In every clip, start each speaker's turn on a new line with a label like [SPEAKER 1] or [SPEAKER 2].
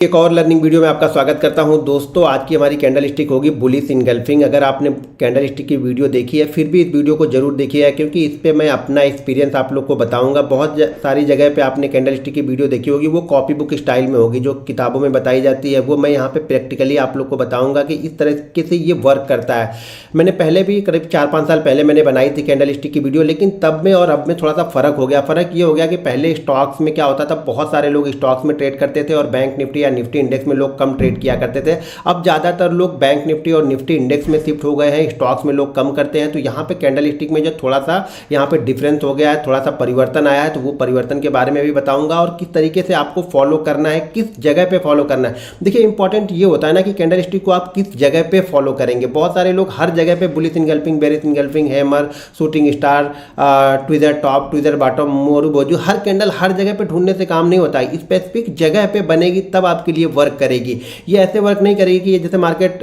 [SPEAKER 1] एक और learning video में आपका स्वागत करता हूं दोस्तों। आज की हमारी कैंडल स्टिक होगी बुलिश इनगल्फिंग। अगर आपने कैंडल स्टिक की वीडियो देखी है फिर भी इस वीडियो को जरूर देखिए, क्योंकि इस पे मैं अपना एक्सपीरियंस आप लोग को बताऊंगा। बहुत सारी जगह पे आपने कैंडल स्टिक की वीडियो देखी होगी, वो कॉपी बुक स्टाइल में होगी, जो किताबों में बताई जाती है। वो मैं यहाँ पे प्रैक्टिकली आप लोग को बताऊँगा कि इस तरीके से ये वर्क करता है। मैंने पहले भी करीब 4-5 साल पहले मैंने बनाई थी कैंडल स्टिक की वीडियो, लेकिन तब में और अब में थोड़ा सा फ़र्क हो गया। फ़र्क ये हो गया कि पहले स्टॉक्स में क्या होता था, बहुत सारे लोग स्टॉक्स में ट्रेड करते थे और बैंक निफ्टी या निफ्टी इंडेक्स में लोग कम ट्रेड किया करते थे। अब ज़्यादातर लोग बैंक निफ्टी और निफ्टी इंडेक्स में शिफ्ट हो गए हैं, स्टॉक्स में लोग कम करते हैं। तो यहाँ पे कैंडल स्टिक में जो थोड़ा सा यहाँ पे डिफरेंस हो गया है, थोड़ा सा परिवर्तन आया है, तो वो परिवर्तन के बारे में भी बताऊंगा और किस तरीके से आपको फॉलो करना है, किस जगह पे फॉलो करना है। देखिए इंपॉर्टेंट ये होता है ना कि कैंडल स्टिक को आप किस जगह पे फॉलो करेंगे। बहुत सारे लोग हर जगह पे bullish engulfing, bearish engulfing, hammer, shooting star, tweezer top, tweezer bottom, Moru बोजू, हर कैंडल हर जगह पे ढूंढने से काम नहीं होता है। स्पेसिफिक जगह पे बनेगी तब आपके लिए वर्क करेगी। ये ऐसे वर्क नहीं करेगी कि जैसे मार्केट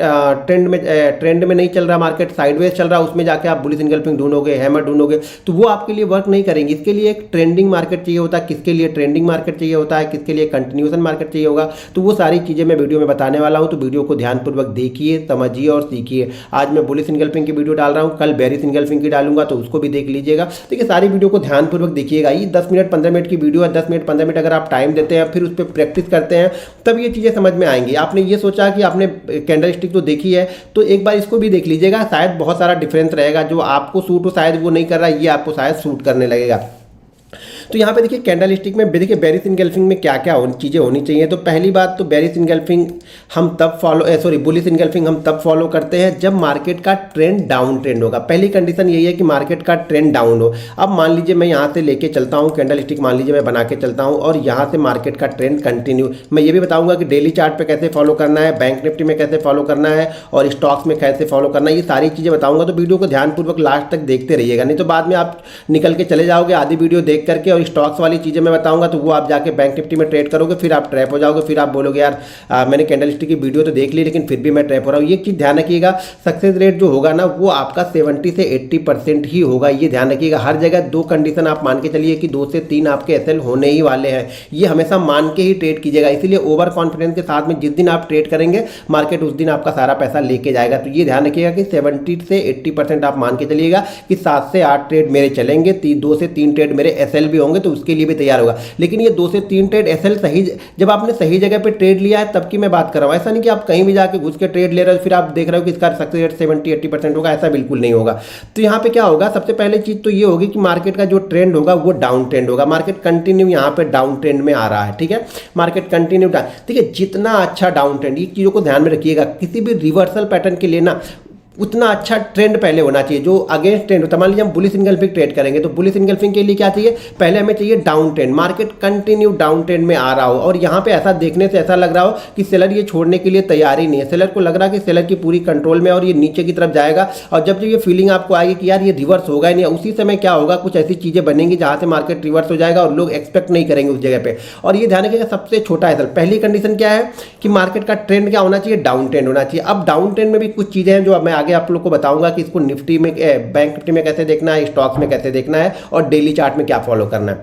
[SPEAKER 1] ट्रेंड में नहीं चल रहा, मार्केट साइडवेज चल रहा, उसमें जाके आप बुलिश इनगल्फिंग ढूंढोगे, हैमर ढूंढोगे, तो वो आपके लिए वर्क नहीं करेंगे। इसके लिए एक ट्रेंडिंग मार्केट चाहिए होता है, किसके लिए ट्रेंडिंग मार्केट चाहिए होता है, किसके लिए कंटिन्यूएशन मार्केट चाहिए होगा। तो वो सारी चीज़ें मैं वीडियो में बताने वाला हूँ। तो वीडियो को ध्यानपूर्वक देखिए, समझिए और सीखिए। आज मैं बुलिश इनगल्फिंग की वीडियो डाल रहा हूँ, कल बेरिश इनगल्फिंग की डालूंगा, तो उसको भी देख लीजिएगा। देखिए सारी वीडियो को ध्यानपूर्वक देखिएगा। ये 10 मिनट 15 मिनट की वीडियो है, 10 मिनट 15 मिनट अगर आप टाइम देते हैं, फिर उस पर प्रैक्टिस करते हैं, तब ये चीज़ें समझ में आएंगी। आपने ये सोचा कि आपने कैंडल स्टिक तो देखी है, तो एक बार इसको भी देख लीजिएगा। शायद बहुत सारा डिफरेंस रहेगा, जो आपको सूट हो शायद वो नहीं कर रहा, ये आपको शायद सूट करने लगेगा। तो यहाँ पे देखिए कैंडल स्टिक में देखिए बेरिश इनगल्फिंग में क्या क्या चीज़ें होनी चाहिए। तो पहली बात तो बेरिश इनगल्फिंग हम तब बुलिश इनगल्फिंग हम तब फॉलो करते हैं जब मार्केट का ट्रेंड डाउन ट्रेंड होगा। पहली कंडीशन यही है कि मार्केट का ट्रेंड डाउन हो। अब मान लीजिए मैं यहाँ से लेके चलता हूँ कैंडल स्टिक, मान लीजिए मैं बना के चलता हूँ और यहाँ से मार्केट का ट्रेंड कंटिन्यू। मैं ये भी बताऊँगा कि डेली चार्ट पर कैसे फॉलो करना है, बैंक निफ्टी में कैसे फॉलो करना है और स्टॉक्स में कैसे फॉलो करना है, ये सारी चीज़ें बताऊँगा। तो वीडियो को ध्यानपूर्वक लास्ट तक देखते रहिएगा, नहीं तो बाद में आप निकल के चले जाओगे आधी वीडियो देख करके, और स्टॉक्स वाली चीज़ें मैं बताऊंगा तो वो आप जाके बैंक निफ्टी में ट्रेड करोगे, फिर आप ट्रैप हो जाओगे, फिर आप बोलोगे यार मैंने कैंडल स्टिक की वीडियो तो देख ली लेकिन फिर भी मैं ट्रैप हो रहा हूँ। ये चीज़ ध्यान रखिएगा, सक्सेस रेट जो होगा ना वो आपका 70 से 80% ही होगा। ये ध्यान रखिएगा। हर जगह 2 कंडीशन आप मान के चलिए कि 2 से 3 आपके एसएल होने ही वाले हैं। ये हमेशा मान के ही ट्रेड कीजिएगा। इसीलिए ओवर कॉन्फिडेंस के साथ में जिस दिन आप ट्रेड करेंगे मार्केट उस दिन आपका सारा पैसा लेके जाएगा। तो ये ध्यान रखिएगा कि 70 से 80% आप मान के चलिएगा कि 7 से 8 ट्रेड मेरे चलेंगे, 2 से 3 ट्रेड मेरे एसएल भी होंगे, तो उसके लिए भी तैयार होगा। लेकिन ये 2 से 3 ट्रेड एसएल सही, जब आपने सही जगह पे ट्रेड लिया है तब की मैं बात कर रहा हूँ। ऐसा नहीं कि आप कहीं भी जाके घुस के ट्रेड ले रहे हो फिर आप देख रहे हो कि इसका सक्सेस रेट 70-80% होगा, ऐसा बिल्कुल नहीं होगा। तो यहाँ पे क्या होगा, सबसे पहले चीज तो ये होगी कि मार्केट का जो ट्रेंड होगा वो डाउन ट्रेंड होगा। मार्केट कंटिन्यू यहाँ पे डाउन ट्रेंड में आ रहा है, ठीक है, मार्केट कंटिन्यू डाउन, ठीक है। जितना अच्छा डाउन ट्रेंड, ये चीज़ों को ध्यान में रखिएगा। किसी भी रिवर्सल पैटर्न के लिए ना उतना अच्छा ट्रेंड पहले होना चाहिए जो अगेंस्ट ट्रेंड होता है। मान लीजिए हम बुलिश इनगल्फिंग ट्रेड करेंगे तो बुलिश इनगल्फिंग के लिए क्या चाहिए, पहले हमें चाहिए down trend, market continue down trend में आ रहा हो और यहाँ पे ऐसा देखने से ऐसा लग रहा हो कि सेलर ये छोड़ने के लिए तैयार ही नहीं है। सेलर को लग रहा है कि सेलर की पूरी कंट्रोल में और ये नीचे की तरफ जाएगा, और जब ये फीलिंग आपको आएगी कि यार ये रिवर्स होगा ही नहीं, उसी समय क्या होगा, कुछ ऐसी चीज़ें बनेंगी जहाँ से मार्केट रिवर्स हो जाएगा और लोग एक्सपेक्ट नहीं करेंगे उस जगह पर। और ये ध्यान रखिएगा सबसे छोटा है। पहली कंडीशन क्या है कि मार्केट का ट्रेंड क्या होना चाहिए, डाउन ट्रेंड होना चाहिए। अब डाउन ट्रेंड में भी कुछ चीज़ें हैं जो मैं आगे आप लोग को बताऊंगा कि इसको निफ्टी में, बैंक निफ्टी में कैसे देखना है, स्टॉक्स में कैसे देखना है और डेली चार्ट में क्या फॉलो करना है।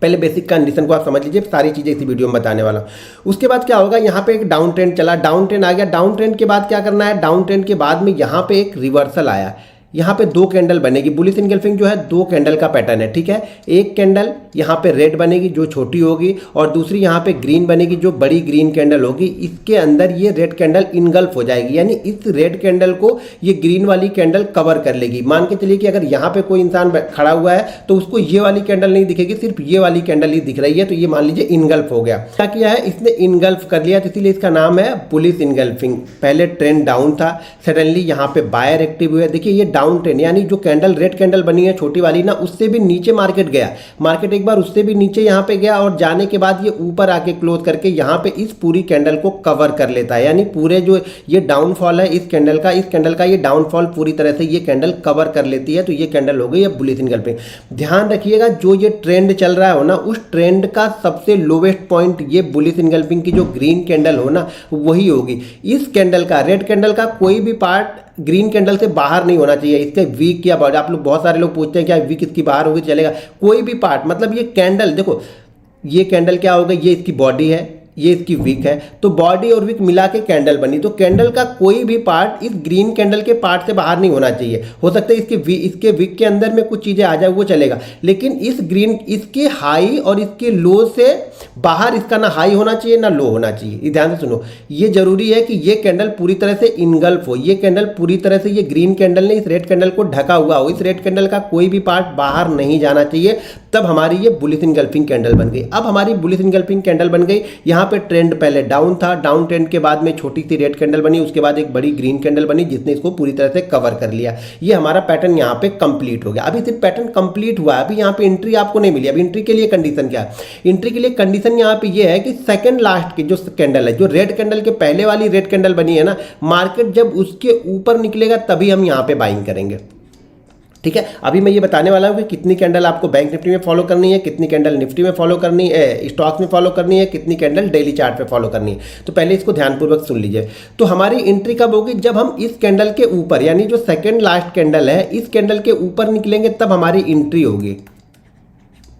[SPEAKER 1] पहले बेसिक कंडीशन को आप समझ लीजिए, सारी चीज़ें इसी वीडियो में बताने वाला हूँ। उसके बाद क्या होगा, यहाँ पे एक डाउन ट्रेंड चला, डाउन ट्रेंड आ गया, डाउन ट्रेंड के बाद क्या करना है, डाउन ट्रेंड के बाद में यहाँ पे एक रिवर्सल आया, यहाँ पे 2 कैंडल बनेगी। बुलिश इनगल्फिंग जो है 2 कैंडल का पैटर्न है, ठीक है। एक कैंडल यहाँ पे रेड बनेगी जो छोटी होगी और दूसरी यहाँ पे ग्रीन बनेगी जो बड़ी ग्रीन कैंडल होगी। इसके अंदर ये रेड कैंडल इनगल्फ हो जाएगी, यानी इस रेड कैंडल को ये ग्रीन वाली कैंडल कवर कर लेगी। मान के चलिए कि अगर यहाँ पे कोई इंसान खड़ा हुआ है तो उसको ये वाली कैंडल नहीं दिखेगी, सिर्फ ये वाली कैंडल ही दिख रही है, तो ये मान लीजिए इनगल्फ हो गया। क्या किया है इसने, इनगल्फ कर लिया, तो इसीलिए इसका नाम है बुलिश इनगल्फिंग। पहले ट्रेंड डाउन था, सडनली यहाँ पे बायर एक्टिव हुआ। देखिए ये डाउन ट्रेंड, यानी जो कैंडल रेड कैंडल बनी है छोटी वाली ना, उससे भी नीचे मार्केट गया, मार्केट एक बार उससे भी नीचे यहाँ पे गया और जाने के बाद ये ऊपर आके क्लोज करके यहाँ पे इस पूरी कैंडल को कवर कर लेता है। यानी पूरे जो ये डाउनफॉल है इस कैंडल का ये डाउनफॉल पूरी तरह से ये कैंडल कवर कर लेती है। तो ये कैंडल हो गई है बुलिश इनगल्फिंग। ध्यान रखिएगा जो ये ट्रेंड चल रहा हो ना, उस ट्रेंड का सबसे लोवेस्ट पॉइंट ये बुलिश इनगल्फिंग की जो ग्रीन कैंडल हो ना वही होगी। इस कैंडल का, रेड कैंडल का कोई भी पार्ट ग्रीन कैंडल से बाहर नहीं होना चाहिए। इसके वीक या बॉडी, आप लोग बहुत सारे लोग पूछते हैं क्या वीक इसकी बाहर होगी चलेगा, कोई भी पार्ट, मतलब ये कैंडल देखो, ये कैंडल क्या होगा, ये इसकी बॉडी है, ये इसकी विक है, तो बॉडी और विक मिला के कैंडल बनी। तो कैंडल का कोई भी पार्ट इस ग्रीन कैंडल के पार्ट से बाहर नहीं होना चाहिए। हो सकता है इसके विक के अंदर में कुछ चीज़ें आ जाए, वो चलेगा, लेकिन इसके हाई और इसके लो से बाहर इसका ना हाई होना चाहिए ना लो होना चाहिए। ये ध्यान से सुनो, ये जरूरी है कि ये कैंडल पूरी तरह से इनगल्फ हो, ये कैंडल पूरी तरह से, ये ग्रीन कैंडल ने इस रेड कैंडल को ढका हुआ हो, इस रेड कैंडल का कोई भी पार्ट बाहर नहीं जाना चाहिए, तब हमारी ये बुलिश इनगल्फिंग कैंडल बन गई। अब हमारी बुलिश इनगल्फिंग कैंडल बन गई, यहाँ पे ट्रेंड पहले डाउन था, डाउन ट्रेंड के बाद में छोटी सी रेड कैंडल बनी, उसके बाद एक बड़ी ग्रीन कैंडल बनी जिसने इसको पूरी तरह से कवर कर लिया। ये हमारा पैटर्न यहाँ पे कंप्लीट हो गया। अभी सिर्फ पैटर्न कंप्लीट हुआ है, अभी यहाँ पे एंट्री आपको नहीं मिली। अभी एंट्री के लिए कंडीशन क्या है? एंट्री के लिए कंडीशन यहाँ पे ये है कि सेकंड लास्ट की जो कैंडल है, जो रेड कैंडल के पहले वाली रेड कैंडल बनी है ना, मार्केट जब उसके ऊपर निकलेगा तभी हम यहाँ पे बाइंग करेंगे। ठीक है, अभी मैं ये बताने वाला हूँ कि कितनी कैंडल आपको बैंक निफ्टी में फॉलो करनी है, कितनी कैंडल निफ्टी में फॉलो करनी है, स्टॉक्स में फॉलो करनी है, कितनी कैंडल डेली चार्ट पे फॉलो करनी है। तो पहले इसको ध्यानपूर्वक सुन लीजिए। तो हमारी एंट्री कब होगी? जब हम इस कैंडल के ऊपर, यानी जो सेकंड लास्ट कैंडल है, इस कैंडल के ऊपर निकलेंगे तब हमारी एंट्री होगी।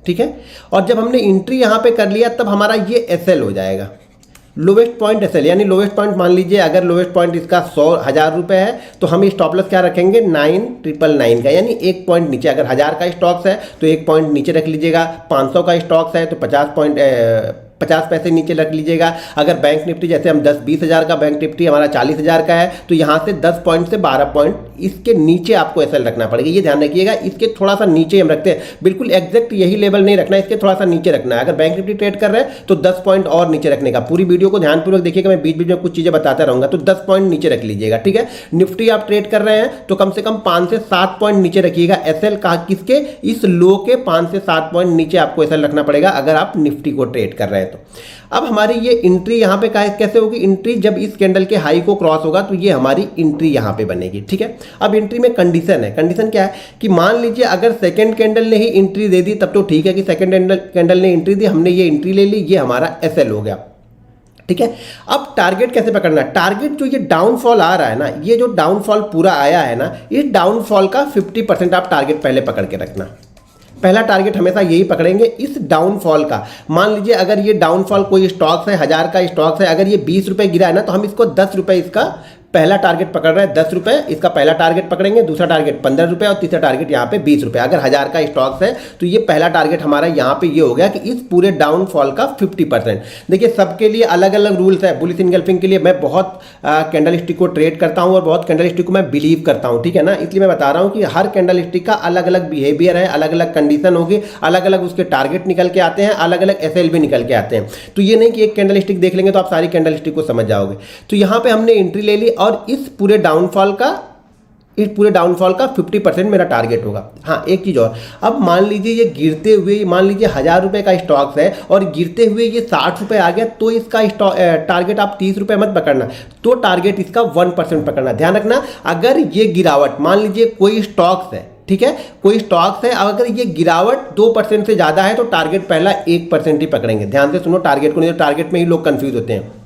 [SPEAKER 1] ठीक है, और जब हमने एंट्री यहाँ पे कर लिया तब हमारा ये एसएल हो जाएगा, लोवेस्ट पॉइंट एसएल। यानी लोवेस्ट पॉइंट मान लीजिए अगर लोवेस्ट पॉइंट इसका 100,000 रुपये है तो हम स्टॉप लॉस क्या रखेंगे? 9,999 का, यानी एक पॉइंट नीचे। अगर 1000 का स्टॉक्स है तो एक पॉइंट नीचे रख लीजिएगा, 500 का स्टॉक्स है तो 50 पैसे नीचे रख लीजिएगा। अगर बैंक निफ्टी जैसे हम 10-20 हज़ार का बैंक निफ्टी हमारा 40,000 का है तो यहाँ से 10 पॉइंट से 12 पॉइंट इसके नीचे आपको एसएल रखना पड़ेगा। ये ध्यान रखिएगा, इसके थोड़ा सा नीचे हम रखते हैं, बिल्कुल एग्जैक्ट यही लेवल नहीं रखना है, इसके थोड़ा सा नीचे रखना है। अगर बैंक निफ्टी ट्रेड कर रहे हैं तो 10 पॉइंट और नीचे रखने का। पूरी वीडियो को ध्यानपूर्वक देखिएगा, मैं बीच बीच में कुछ चीज़ें बताता रहूँगा, तो 10 पॉइंट नीचे रख लीजिएगा। ठीक है, निफ्टी आप ट्रेड कर रहे हैं तो कम से कम 5 से 7 पॉइंट नीचे रखिएगा एसएल का। किसके? इस लो के 5 से 7 पॉइंट नीचे आपको एसएल रखना पड़ेगा अगर आप निफ्टी को ट्रेड कर रहे हैं तो। अब हमारी ये एंट्री यहाँ पे कैसे होगी? एंट्री जब इस कैंडल के हाई को क्रॉस होगा तो ये हमारी एंट्री यहाँ पे बनेगी। ठीक है, अब एंट्री में कंडीशन है। कंडीशन क्या है कि मान लीजिए अगर सेकंड कैंडल ने ही एंट्री दे दी तब तो ठीक है कि सेकंड कैंडल ने एंट्री दी, हमने ये एंट्री ले ली, ये हमारा एसएल हो गया। ठीक है, अब टारगेट कैसे पकड़ना है? टारगेट जो ये डाउनफॉल आ रहा है ना, ये जो डाउनफॉल पूरा आया है ना, इस डाउनफॉल का 50% आप टारगेट पहले पकड़ के रखना। पहला टारगेट हमेशा यही पकड़ेंगे, इस डाउनफॉल का। मान लीजिए अगर ये डाउनफॉल कोई स्टॉक्स है, 1000 का स्टॉक्स है, अगर ये 20 रुपये गिरा है ना तो हम इसको 10 रुपये इसका पहला टारगेट पकड़ रहे हैं, 10 रुपये इसका पहला टारगेट पकड़ेंगे, दूसरा टारगेट 15 रुपये और तीसरा टारगेट यहाँ पे 20 रुपये। अगर 1000 का स्टॉक्स है तो ये पहला टारगेट हमारा यहाँ पे ये हो गया कि इस पूरे डाउनफॉल का 50%। देखिए सबके लिए अलग अलग रूल्स है। बुलिश इनगल्फिंग के लिए मैं बहुत कैंडल स्टिक को ट्रेड करता हूँ और बहुत कैंडल स्टिक को मैं बिलीव करता हूँ। ठीक है ना, इसलिए मैं बता रहा हूँ कि हर कैंडल स्टिक का अलग अलग बिहेवियर है, अलग अलग कंडीशन होगी, अलग अलग उसके टारगेट निकल के आते हैं, अलग अलग एसएल भी निकल के आते हैं। तो ये नहीं कि एक कैंडल स्टिक देख लेंगे तो आप सारी कैंडल स्टिक को समझ जाओगे। तो यहाँ पे हमने एंट्री ले ली और इस पूरे डाउनफॉल का 50% मेरा टारगेट होगा। हाँ, एक चीज़ और, अब मान लीजिए ये गिरते हुए, मान लीजिए 1000 रुपये का स्टॉक्स है और गिरते हुए ये 60 रुपये आ गया तो इसका टारगेट आप 30 रुपये मत पकड़ना, तो टारगेट इसका 1% पकड़ना। ध्यान रखना, अगर ये गिरावट, मान लीजिए कोई स्टॉक्स है, ठीक है, कोई स्टॉक्स है, अगर ये गिरावट 2% से ज़्यादा है तो टारगेट पहला 1% ही पकड़ेंगे। ध्यान से सुनो टारगेट को, नहीं तो टारगेट में ही लोग कंफ्यूज होते हैं।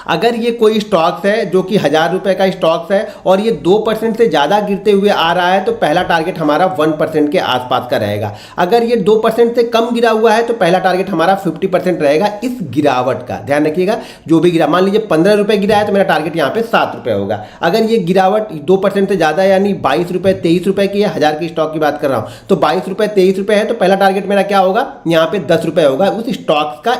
[SPEAKER 1] अगर ये कोई स्टॉक्स है जो कि 1000 रुपये का स्टॉक्स है और ये 2% से ज़्यादा गिरते हुए आ रहा है तो पहला टारगेट हमारा 1% के आसपास का रहेगा। अगर ये 2% से कम गिरा हुआ है तो पहला टारगेट हमारा 50% रहेगा इस गिरावट का। ध्यान रखिएगा, जो भी गिरा, मान लीजिए 15 रुपये गिरा है तो मेरा टारगेट यहाँ पे 7 रुपये होगा। अगर ये गिरावट 2% से ज़्यादा यानी 22 रुपये 23 रुपये की है, 1000 की स्टॉक की बात कर रहा हूँ, तो 22 रुपये 23 रुपये है तो पहला टारगेट मेरा क्या होगा? यहाँ पे 10 रुपये होगा उस स्टॉक्स का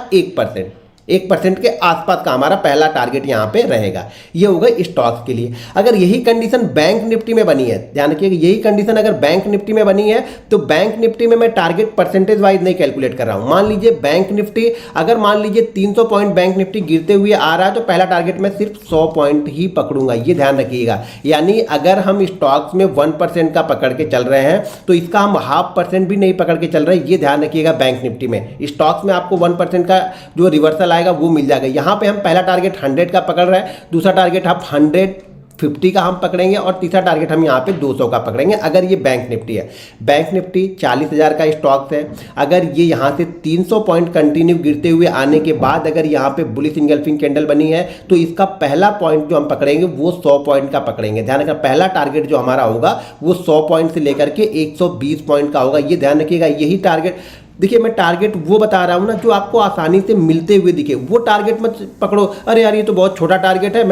[SPEAKER 1] 1% के आसपास का हमारा पहला टारगेट यहाँ पे रहेगा। ये होगा स्टॉक्स के लिए। अगर यही कंडीशन बैंक निफ्टी में बनी है, ध्यान रखिए, यही कंडीशन अगर बैंक निफ्टी में बनी है तो बैंक निफ्टी में मैं टारगेट परसेंटेज वाइज नहीं कैलकुलेट कर रहा हूँ। मान लीजिए बैंक निफ्टी, अगर मान लीजिए 300 पॉइंट बैंक निफ्टी गिरते हुए आ रहा है तो पहला टारगेट मैं सिर्फ 100 पॉइंट ही पकड़ूंगा। ये ध्यान रखिएगा, यानी अगर हम स्टॉक्स में 1% का पकड़ के चल रहे हैं तो इसका हम 0.5% भी नहीं पकड़ के चल रहे हैं। ये ध्यान रखिएगा, बैंक निफ्टी में स्टॉक्स में आपको 1% का जो रिवर्सल वो मिल जाएगा। यहां पे हम पहला टारगेट 100 का पकड़ रहे हैं, दूसरा टारगेट हम 150 का हम पकड़ेंगे और तीसरा टारगेट हम यहाँ पे 200 का पकड़ेंगे। अगर ये बैंक निफ्टी है, बैंक निफ्टी 40,000 का स्टॉक्स है, अगर ये यहाँ से 300 पॉइंट कंटिन्यू गिरते हुए आने के बाद अगर यहाँ पे बुलिश इंगल्फिंग कैंडल बनी है तो इसका पहला पॉइंट जो हम पकड़ेंगे वो 100 पॉइंट का पकड़ेंगे। ध्यान रखना, पहला टारगेट जो हमारा होगा वो 100 पॉइंट से लेकर के 120 पॉइंट का होगा। ये ध्यान रखिएगा, यही टारगेट देखिए मैं टारगेट वो बता रहा हूँ ना जो आपको आसानी से मिलते हुए दिखे, वो टारगेट मत पकड़ो, अरे यार ये तो बहुत छोटा टारगेट है,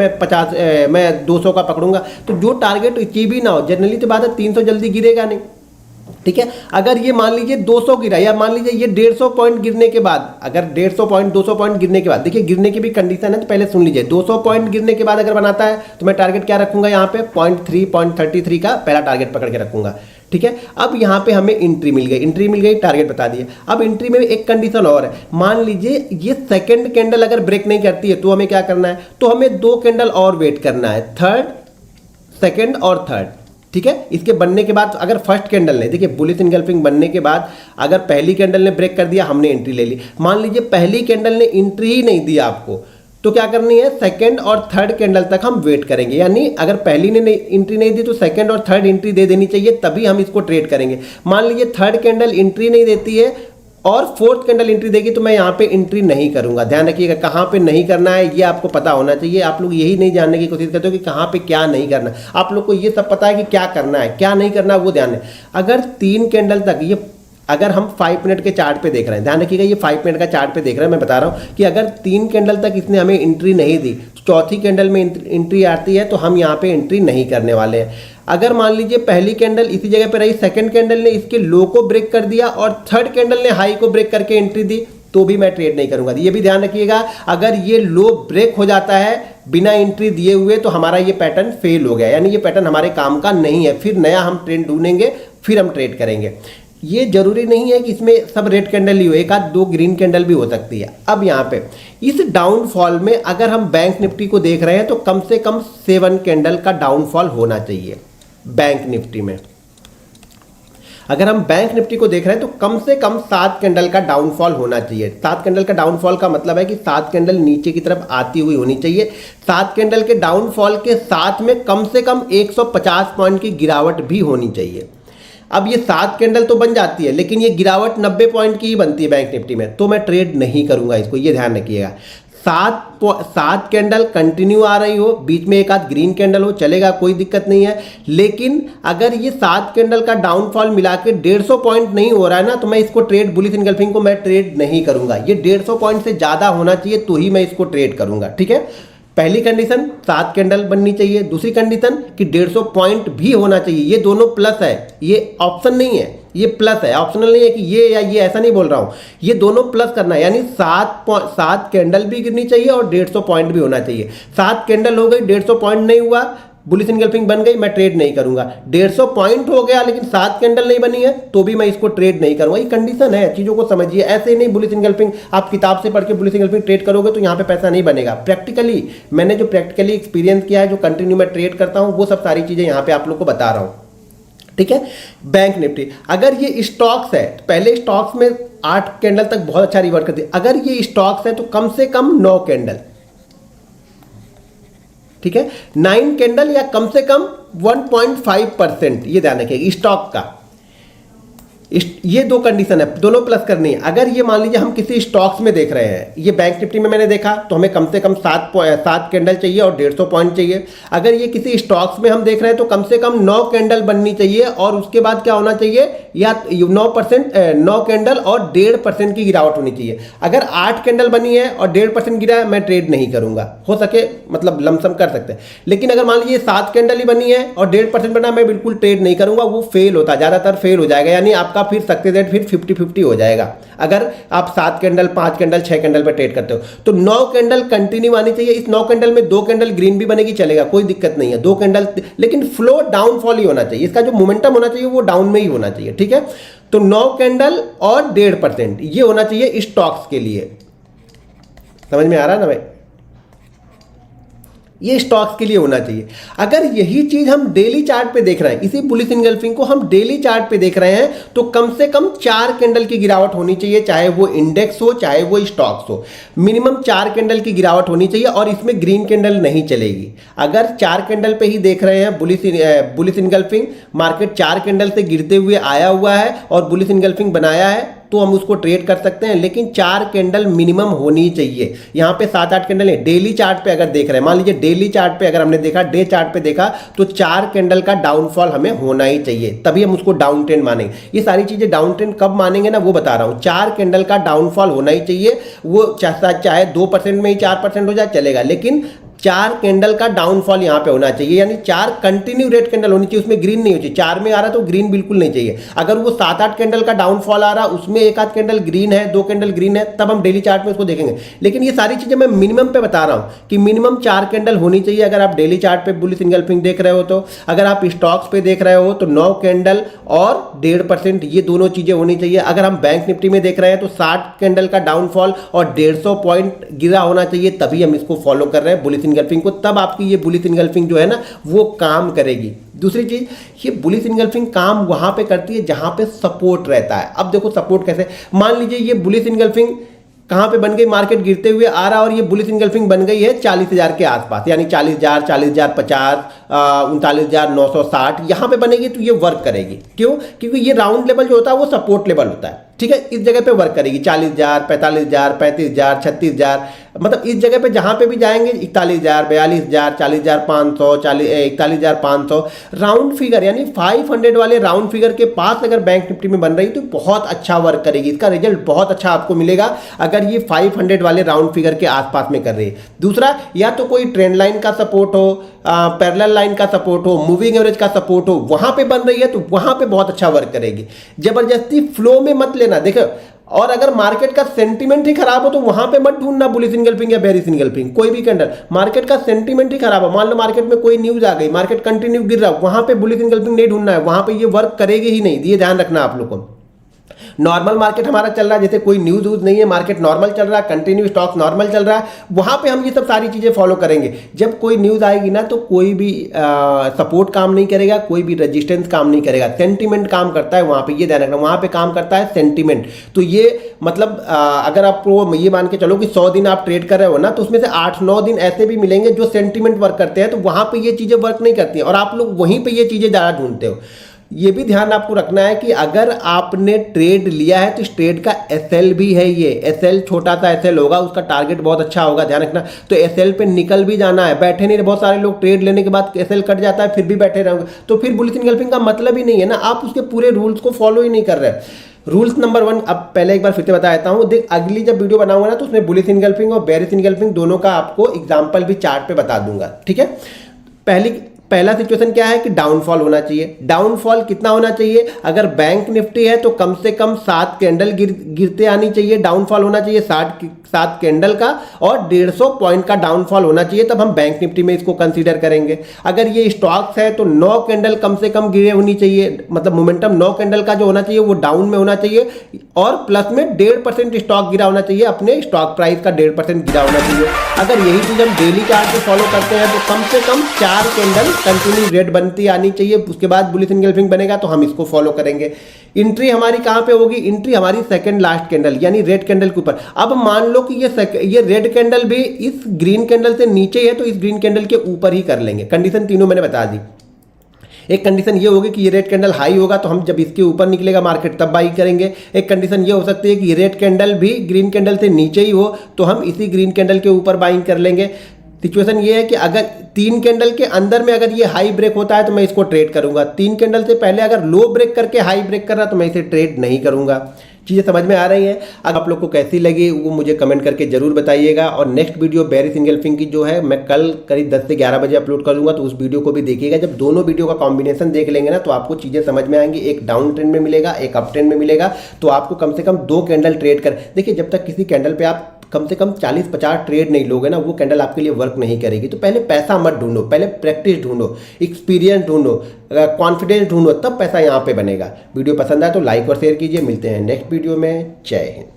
[SPEAKER 1] मैं 200 का पकड़ूंगा। तो जो टारगेट अचीव ही ना हो, जनरली तो बात है 300 जल्दी गिरेगा नहीं, ठीक है। अगर ये मान लीजिए 200 गिरा, या मान लीजिए ये 150 पॉइंट गिरने के बाद, अगर 150 पॉइंट 200 पॉइंट गिरने के बाद, देखिए गिरने की भी कंडीशन है तो पहले सुन लीजिए, 200 पॉइंट गिरने के बाद अगर बनाता है तो मैं टारगेट क्या रखूंगा, यहाँ पे 0.33 का पहला टारगेट पकड़ के रखूंगा, ठीक है। अब यहाँ पे हमें एंट्री मिल गई, टारगेट बता दिए। अब एंट्री में एक कंडीशन और है, मान लीजिए ये सेकंड कैंडल अगर ब्रेक नहीं करती है तो हमें क्या करना है, तो हमें 2 कैंडल और वेट करना है, सेकंड और थर्ड, ठीक है। इसके बनने के बाद अगर फर्स्ट कैंडल ने, देखिए बुलिश इनगल्फिंग बनने के बाद अगर पहली कैंडल ने ब्रेक कर दिया, हमने एंट्री ले ली। मान लीजिए पहली कैंडल ने एंट्री ही नहीं दिया आपको, तो क्या करनी है, सेकंड और थर्ड कैंडल तक हम वेट करेंगे, यानी अगर पहली ने एंट्री नहीं दी तो सेकंड और थर्ड एंट्री दे देनी चाहिए, तभी हम इसको ट्रेड करेंगे। मान लीजिए थर्ड कैंडल एंट्री नहीं देती है और फोर्थ कैंडल एंट्री देगी, तो मैं यहाँ पे एंट्री नहीं करूंगा। ध्यान रखिएगा कहाँ पे नहीं करना है ये आपको पता होना चाहिए। आप लोग यही नहीं जानने की कोशिश करते हो कि कहाँ पे क्या नहीं करना, आप लोग को ये सब पता है कि क्या करना है क्या नहीं करना, वो ध्यान है। अगर 3 कैंडल तक ये, अगर हम 5 मिनट के चार्ट पे देख रहे हैं, ध्यान रखिएगा ये 5 मिनट का चार्ट पे देख रहे हैं, मैं बता रहा हूँ कि अगर 3 कैंडल तक इसने हमें एंट्री नहीं दी, तो चौथी कैंडल में एंट्री आती है तो हम यहाँ पे एंट्री नहीं करने वाले हैं। अगर मान लीजिए पहली कैंडल इसी जगह पे रही, सेकंड कैंडल ने इसके लो को ब्रेक कर दिया और थर्ड कैंडल ने हाई को ब्रेक करके एंट्री दी, तो भी मैं ट्रेड नहीं करूंगा। ये भी ध्यान रखिएगा, अगर ये लो ब्रेक हो जाता है बिना एंट्री दिए हुए तो हमारा ये पैटर्न फेल हो गया, यानी ये पैटर्न हमारे काम का नहीं है, फिर नया हम ट्रेंड ढूंढेंगे, फिर हम ट्रेड करेंगे। ये जरूरी नहीं है कि इसमें सब रेड कैंडल ही हो, एक आध 2 ग्रीन कैंडल भी हो सकती है। अब यहाँ पे इस डाउनफॉल में अगर हम बैंक निफ्टी को देख रहे हैं तो कम से कम 7 कैंडल का डाउनफॉल होना चाहिए बैंक निफ्टी में। अगर हम बैंक निफ्टी को देख रहे हैं तो कम से कम 7 कैंडल का डाउनफॉल होना चाहिए। 7 कैंडल का डाउनफॉल का मतलब है कि 7 कैंडल नीचे की तरफ आती हुई होनी चाहिए। 7 कैंडल के डाउनफॉल के साथ में कम से कम 150 पॉइंट की गिरावट भी होनी चाहिए। अब ये 7 कैंडल तो बन जाती है, लेकिन ये गिरावट 90 पॉइंट की ही बनती है बैंक निफ्टी में, तो मैं ट्रेड नहीं करूंगा इसको, ये ध्यान रखिएगा। 7 कैंडल कंटिन्यू आ रही हो, बीच में एक आध ग्रीन कैंडल हो, चलेगा, कोई दिक्कत नहीं है। लेकिन अगर ये 7 कैंडल का डाउनफॉल मिला के 150 पॉइंट नहीं हो रहा है ना, तो मैं इसको ट्रेड, बुलिश इनगल्फिंग को मैं ट्रेड नहीं करूंगा। ये 150 पॉइंट से ज़्यादा होना चाहिए तो ही मैं इसको ट्रेड करूंगा, ठीक है। पहली कंडीशन 7 कैंडल बननी चाहिए, दूसरी कंडीशन कि 150 पॉइंट भी होना चाहिए। ये दोनों प्लस है, ये ऑप्शन नहीं है, ये प्लस है, ऑप्शनल नहीं है कि ये या ये, ऐसा नहीं बोल रहा हूं, ये दोनों प्लस करना है, यानी 7 कैंडल भी गिरनी चाहिए और 150 पॉइंट भी होना चाहिए। 7 कैंडल हो गई, 150 पॉइंट नहीं हुआ, बुलिश इनगल्फिंग बन गई, मैं ट्रेड नहीं करूंगा। 150 पॉइंट हो गया लेकिन 7 कैंडल नहीं बनी है तो भी मैं इसको ट्रेड नहीं करूंगा। ये कंडीशन है, चीजों को समझिए। ऐसे ही नहीं बुलिश इनगल्फिंग आप किताब से पढ़ के बुलिश इनगल्फिंग ट्रेड करोगे तो यहाँ पे पैसा नहीं बनेगा। प्रैक्टिकली मैंने जो प्रैक्टिकली एक्सपीरियंस किया है, जो कंटिन्यू मैं ट्रेड करता हूँ, वो सब सारी चीजें यहाँ पे आप लोग को बता रहा हूँ, ठीक है। बैंक निफ्टी अगर ये स्टॉक्स है, पहले स्टॉक्स में 8 कैंडल तक बहुत अच्छा रिवर्ट करती है। अगर ये स्टॉक्स है तो कम से कम 9 कैंडल, ठीक है, 9 कैंडल या कम से कम 1.5%, ये ध्यान रखिएगा स्टॉक का। ये 2 कंडीशन है, दोनों प्लस करनी है। अगर ये मान लीजिए हम किसी स्टॉक्स में देख रहे हैं, ये बैंक निफ्टी में मैंने देखा तो हमें कम से कम 7 कैंडल चाहिए और 150 पॉइंट चाहिए। अगर ये किसी स्टॉक्स में हम देख रहे हैं तो कम से कम 9 कैंडल बननी चाहिए और उसके बाद क्या होना चाहिए, या 9 कैंडल और 1.5% की गिरावट होनी चाहिए। अगर 8 कैंडल बनी है और 1.5% गिरा है, मैं ट्रेड नहीं करूंगा। हो सके मतलब लमसम कर सकते हैं, लेकिन अगर मान लीजिए 7 कैंडल ही बनी है और 1.5% बना, मैं बिल्कुल ट्रेड नहीं करूंगा, वो फेल होता, ज्यादातर फेल हो जाएगा, यानी आपका फिर सक्सेस रेट फिर 50-50 हो जाएगा। अगर आप 7 कैंडल, 5 कैंडल, 6 कैंडल पे ट्रेड करते हो तो 9 कैंडल कंटिन्यू आनी चाहिए। इस 9 कैंडल में 2 कैंडल ग्रीन भी बनेगी, चलेगा, कोई दिक्कत नहीं है। 2 कैंडल, लेकिन फ्लो डाउनफॉल ही होना चाहिए, इसका जो मोमेंटम होना चाहिए वो डाउन में ही होना चाहिए, ठीक है। तो 9 कैंडल और 1.5% ये होना चाहिए स्टॉक्स के लिए। समझ में आ रहा है ना भाई, ये स्टॉक्स के लिए होना चाहिए। अगर यही चीज हम डेली चार्ट पे देख रहे हैं, इसी बुलिश इनगल्फिंग को हम डेली चार्ट पे देख रहे हैं, तो कम से कम 4 कैंडल की गिरावट होनी चाहिए, चाहे वो इंडेक्स हो चाहे वो स्टॉक्स हो। मिनिमम 4 कैंडल की गिरावट होनी चाहिए और इसमें ग्रीन कैंडल नहीं चलेगी। अगर 4 कैंडल पे ही देख रहे हैं बुलिश इनगल्फिंग, मार्केट 4 कैंडल से गिरते हुए आया हुआ है और बुलिश इनगल्फिंग बनाया है, तो हम उसको ट्रेड कर सकते हैं, लेकिन 4 कैंडल मिनिमम होनी चाहिए। यहाँ पे 7-8 कैंडल है। डेली चार्ट पे अगर देख रहे हैं, मान लीजिए डेली चार्ट पे अगर हमने देखा, डे चार्ट पे देखा, तो 4 कैंडल का डाउनफॉल हमें होना ही चाहिए, तभी हम उसको डाउन ट्रेंड मानेंगे। ये सारी चीजें डाउन ट्रेंड कब मानेंगे ना, वो बता रहा हूं। 4 कैंडल का डाउनफॉल होना ही चाहिए। वो चाहे 2% में ही 4% हो जाए चलेगा, लेकिन 4 कैंडल का डाउनफॉल यहां पे होना चाहिए, यानी 4 कंटिन्यू रेड कैंडल होनी चाहिए, उसमें ग्रीन नहीं होनी चाहिए। 4 में आ रहा तो ग्रीन बिल्कुल नहीं चाहिए। अगर वो 7-8 कैंडल का डाउनफॉल आ रहा, उसमें 1-8 कैंडल ग्रीन है, 2 कैंडल ग्रीन है, तब हम डेली चार्ट में उसको देखेंगे। लेकिन ये सारी चीजें मैं मिनिमम पे बता रहा हूं कि मिनिमम 4 कैंडल होनी चाहिए। अगर आप डेली चार्ट पे बुलिश इंगल्फिंग देख रहे हो तो, अगर आप स्टॉक्स पे देख रहे हो तो 9 कैंडल और 1.5%, ये दोनों चीजें होनी चाहिए। अगर हम बैंक निफ्टी में देख रहे हैं तो 60 कैंडल का डाउनफॉल और 150 पॉइंट गिरा होना चाहिए, तभी हम इसको फॉलो कर रहे हैं बुलिश इंगल्फिंग को। तब आपकी ये बुलिश इंगल्फिंग जो है ना वो काम करेगी। दूसरी चीज, ये बुलिश इंगल्फिंग काम वहां पे करती है जहां पे सपोर्ट रहता है। अब देखो सपोर्ट कैसे, मान लीजिए ये बुलिश इंगल्फिंग कहां पे बन गई, मार्केट गिरते हुए आ रहा और ये बुलिश इंगल्फिंग बन गई है 40,000 के आसपास, यानी 40,000, 40,050, 39,960 यहां पे बनेगी तो ये वर्क करेगी। क्यों? क्योंकि ये राउंड लेवल जो होता है वो सपोर्ट लेवल होता है, ठीक है। इस जगह पे वर्क करेगी 40,000, 45,000, 35,000, 36,000, मतलब इस जगह पे जहां पे भी जाएंगे 41,000, 42,000, 40,500, 41,500 राउंड फिगर, यानी 500 वाले राउंड फिगर के पास अगर बैंक निफ्टी में बन रही तो बहुत अच्छा वर्क करेगी। इसका रिजल्ट बहुत अच्छा आपको मिलेगा अगर ये 500 वाले राउंड फिगर के आसपास में कर रही है। दूसरा, या तो कोई ट्रेंड लाइन का सपोर्ट हो, पैरेलल लाइन का सपोर्ट हो, मूविंग एवरेज का सपोर्ट हो, वहां पे बन रही है तो वहां पे बहुत अच्छा वर्क करेगी। जबरदस्ती फ्लो में मत लेना, देखो। और अगर मार्केट का सेंटीमेंट ही खराब हो तो वहां पे मत ढूंढना बुलिश इंगल्फिंग या बेरिश इंगल्फिंग, कोई भी कैंडल। मार्केट का सेंटीमेंट ही खराब हो, मान लो मार्केट में कोई न्यूज आ गई, मार्केट कंटिन्यू गिर रहा, वहां पे बुलिश इंगल्फिंग नहीं ढूंढना है, वहां पे ये वर्क करेगी ही नहीं, ये ध्यान रखना आप लोग को। नॉर्मल मार्केट हमारा चल रहा है, जैसे कोई न्यूज वूज नहीं है, मार्केट नॉर्मल चल रहा है, कंटिन्यू स्टॉक्स नॉर्मल चल रहा है, वहां पे हम ये सब सारी चीजें फॉलो करेंगे। जब कोई न्यूज आएगी ना तो कोई भी सपोर्ट काम नहीं करेगा, कोई भी रेजिस्टेंस काम नहीं करेगा, सेंटीमेंट काम करता है वहां पे, ये ध्यान रखना, वहां पे काम करता है सेंटीमेंट। तो ये मतलब अगर आपको ये मान के चलो कि 100 दिन आप ट्रेड कर रहे हो ना, तो उसमें से 8-9 दिन ऐसे भी मिलेंगे जो सेंटीमेंट वर्क करते हैं, तो वहां पर ये चीजें वर्क नहीं करती हैं और आप लोग वहीं पर ये चीजें ज़्यादा ढूंढते हो। ये भी ध्यान आपको रखना है कि अगर आपने ट्रेड लिया है तो इस ट्रेड का एसएल भी है, ये एसएल छोटा सा एसएल होगा, उसका टारगेट बहुत अच्छा होगा, ध्यान रखना। तो एसएल पे निकल भी जाना है, बैठे नहीं। बहुत सारे लोग ट्रेड लेने के बाद एसएल कट जाता है फिर भी बैठे रहोगे, तो फिर बुलिश इंगल्फिंग का मतलब ही नहीं है ना, आप उसके पूरे रूल्स को फॉलो ही नहीं कर रहे। रूल्स नंबर 1, अब पहले एक बार फिर से बता देता हूं, देख अगली जब वीडियो बनाऊंगा ना तो उसमें बुलिश इंगल्फिंग और बेरिश इंगल्फिंग दोनों का आपको एग्जाम्पल भी चार्ट पे बता दूंगा, ठीक है। पहला सिचुएशन क्या है कि डाउनफॉल होना चाहिए। डाउनफॉल कितना होना चाहिए? अगर बैंक निफ्टी है तो कम से कम 7 कैंडल गिरते आनी चाहिए, डाउनफॉल होना चाहिए 7 कैंडल का, और 150 पॉइंट का डाउनफॉल होना चाहिए, तब हम बैंक निफ्टी में इसको कंसीडर करेंगे। अगर ये स्टॉक्स है तो 9 कैंडल कम से कम गिरे होनी चाहिए, मतलब मोमेंटम 9 कैंडल का जो होना चाहिए वो डाउन में होना चाहिए, और प्लस में 1.5% स्टॉक गिरा होना चाहिए, अपने स्टॉक प्राइस का 1.5% गिरा होना चाहिए। अगर यही चीज हम डेली चार्ट पे फॉलो करते हैं तो कम से कम 4 कैंडल कंटिन्यू रेड बनती आनी चाहिए, उसके बाद बुलिश इंगल्फिंग बनेगा तो हम इसको फॉलो करेंगे। एंट्री हमारी कहां पे होगी? एंट्री हमारी सेकंड लास्ट कैंडल यानी रेड कैंडल के ऊपर। अब मान लो कि ये रेड कैंडल भी इस ग्रीन कैंडल से नीचे है तो इस ग्रीन कैंडल के ऊपर ही कर लेंगे। कंडीशन तीनों मैंने बता दी। एक कंडीशन ये होगी कि ये रेड कैंडल हाई होगा तो हम जब इसके ऊपर निकलेगा मार्केट तब बाई करेंगे। एक कंडीशन ये हो सकती है कि ये रेड कैंडल भी ग्रीन कैंडल से नीचे ही हो तो हम इसी ग्रीन कैंडल के ऊपर बाइंग कर लेंगे। सिचुएशन ये है कि अगर 3 कैंडल के अंदर में अगर ये हाई ब्रेक होता है तो मैं इसको ट्रेड करूंगा। 3 कैंडल से पहले अगर लो ब्रेक करके हाई ब्रेक कर रहा तो मैं इसे ट्रेड नहीं करूंगा। चीज़ें समझ में आ रही हैं? अगर आप लोग को कैसी लगी वो मुझे कमेंट करके जरूर बताइएगा। और नेक्स्ट वीडियो बेरिश इंगल्फिंग की जो है मैं कल करीब 10 से 11 बजे अपलोड कर दूंगा, तो उस वीडियो को भी देखिएगा। जब दोनों वीडियो का कॉम्बिनेशन देख लेंगे ना तो आपको चीज़ें समझ में आएंगी। एक डाउन ट्रेंड में मिलेगा, एक अप ट्रेंड में मिलेगा, तो आपको कम से कम 2 कैंडल ट्रेड कर देखिए। जब तक किसी कैंडल पे आप कम से कम 40-50 ट्रेड नहीं लोगे ना, वो कैंडल आपके लिए वर्क नहीं करेगी। तो पहले पैसा मत ढूंढो, पहले प्रैक्टिस ढूंढो, एक्सपीरियंस ढूंढो, कॉन्फिडेंस ढूंढो, तब पैसा यहाँ पे बनेगा। वीडियो पसंद आए तो लाइक और शेयर कीजिए। मिलते हैं नेक्स्ट वीडियो में। जय हिंद।